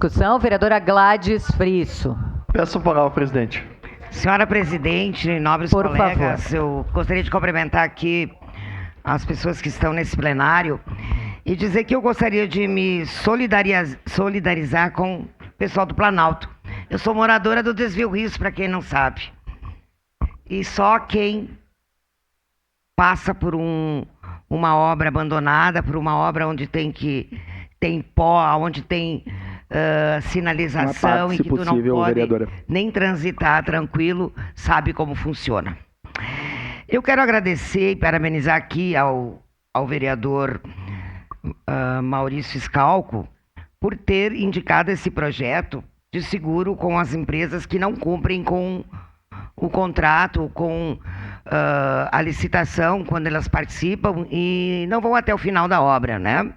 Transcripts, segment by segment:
Discussão, vereadora Gladys Frisso. Peço a palavra, presidente. Senhora presidente, nobres Por colegas, favor. eu gostaria de cumprimentar aqui as pessoas que estão nesse plenário e dizer que eu gostaria de me solidarizar com o pessoal do Planalto. Eu sou moradora do Desvio Rio, para quem não sabe. E só quem passa por uma obra abandonada, por uma obra onde tem pó, onde tem sinalização e que tu não pode vereadora. nem transitar tranquilo, sabe como funciona. Eu quero agradecer e parabenizar aqui ao vereador Maurício Scalco por ter indicado esse projeto de seguro com as empresas que não cumprem com o contrato, com a licitação, quando elas participam e não vão até o final da obra, né?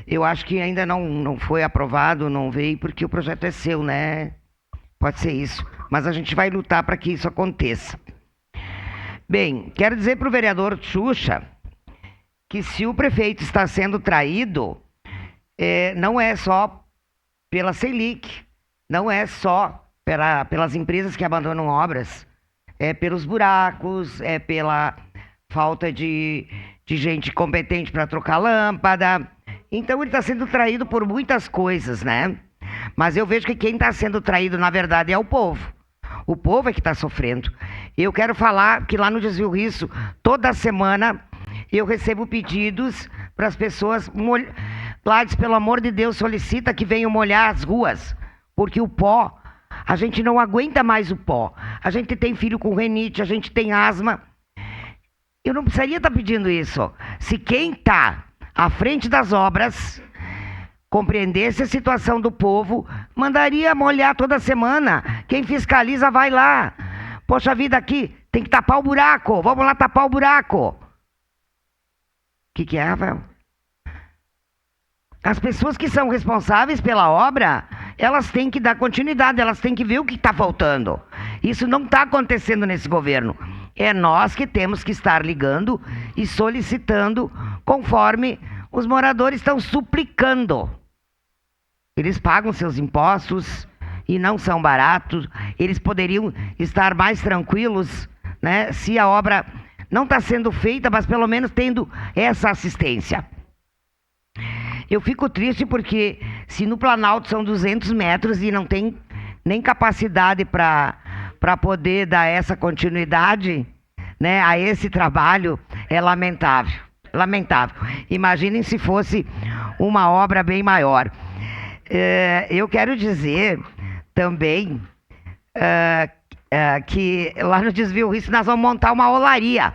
Eu acho que ainda não foi aprovado, não veio, porque o projeto é seu, né? Pode ser isso. Mas a gente vai lutar para que isso aconteça. Bem, quero dizer para o vereador Xuxa que se o prefeito está sendo traído, não é só pela Selic, não é só pelas empresas que abandonam obras, é pelos buracos, é pela falta de gente competente para trocar lâmpada. Então ele está sendo traído por muitas coisas, né? Mas eu vejo que quem está sendo traído, na verdade, é o povo. O povo é que está sofrendo. Eu quero falar que lá no Desvio Rio, toda semana, eu recebo pedidos para as pessoas... Gladys, pelo amor de Deus, solicita que venham molhar as ruas. Porque o pó, a gente não aguenta mais o pó. A gente tem filho com renite, a gente tem asma. Eu não precisaria estar pedindo isso. Se quem está à frente das obras compreendesse a situação do povo, mandaria molhar toda semana. Quem fiscaliza vai lá. Poxa vida, aqui tem que tapar o buraco. Vamos lá tapar o buraco. O que é, Rafael? As pessoas que são responsáveis pela obra, elas têm que dar continuidade, elas têm que ver o que está faltando. Isso não está acontecendo nesse governo. É nós que temos que estar ligando e solicitando conforme os moradores estão suplicando. Eles pagam seus impostos e não são baratos. Eles poderiam estar mais tranquilos, né, se a obra não está sendo feita, mas pelo menos tendo essa assistência. Eu fico triste porque se no Planalto são 200 metros e não tem nem capacidade para poder dar essa continuidade, né, a esse trabalho, é lamentável. Lamentável. Imaginem se fosse uma obra bem maior. Eu quero dizer também que lá no Desvio Rio nós vamos montar uma olaria.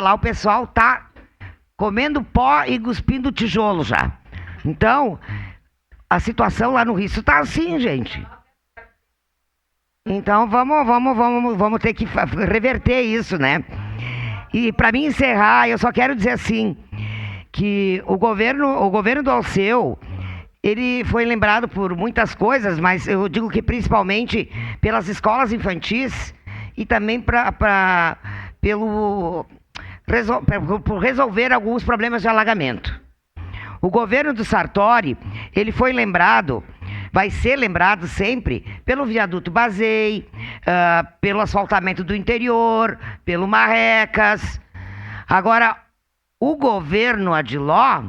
Lá o pessoal está comendo pó e cuspindo tijolo já. Então, a situação lá no Rio está assim, gente. Então vamos ter que reverter isso, né? E para mim encerrar, eu só quero dizer assim, que o governo do Alceu, ele foi lembrado por muitas coisas, mas eu digo que principalmente pelas escolas infantis e também por resolver alguns problemas de alagamento. O governo do Sartori, ele foi lembrado, vai ser lembrado sempre pelo viaduto Bazei, pelo asfaltamento do interior, pelo Marrecas. Agora, o governo Adiló,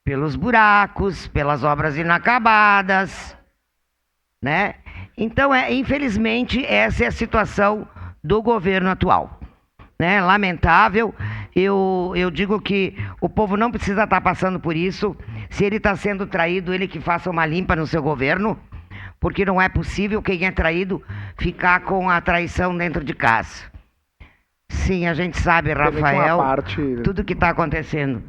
pelos buracos, pelas obras inacabadas, né? Então, infelizmente, essa é a situação do governo atual, né? Lamentável. Eu digo que o povo não precisa estar passando por isso. Se ele está sendo traído, ele que faça uma limpa no seu governo, porque não é possível quem é traído ficar com a traição dentro de casa. Sim, a gente sabe, Rafael, tudo que está acontecendo.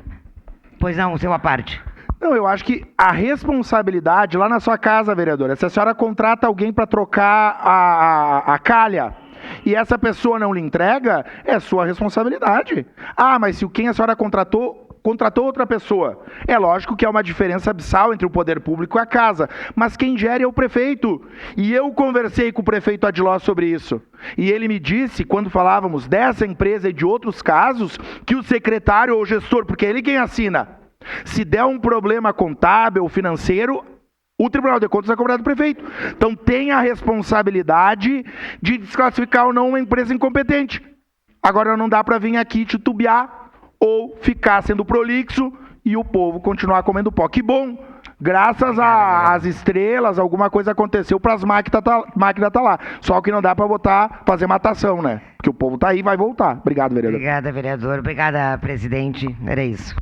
Pois não, seu à parte. Não, eu acho que a responsabilidade lá na sua casa, vereadora, se a senhora contrata alguém para trocar a calha e essa pessoa não lhe entrega, é sua responsabilidade. Ah, mas se quem a senhora contratou outra pessoa. É lógico que há uma diferença abissal entre o poder público e a casa, mas quem gere é o prefeito. E eu conversei com o prefeito Adiló sobre isso. E ele me disse, quando falávamos dessa empresa e de outros casos, que o secretário ou o gestor, porque é ele quem assina, Se der um problema contábil, financeiro, o Tribunal de Contas vai cobrar do prefeito. Então tem a responsabilidade de desclassificar ou não uma empresa incompetente. Agora não dá para vir aqui titubear ou ficar sendo prolixo e o povo continuar comendo pó. Que bom! Graças às estrelas, alguma coisa aconteceu para as máquinas tá lá. Só que não dá para fazer matação, né? Porque o povo tá aí e vai voltar. Obrigado, vereador. Obrigada, vereador. Obrigada, presidente. Era isso.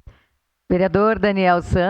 Vereador Daniel Santos.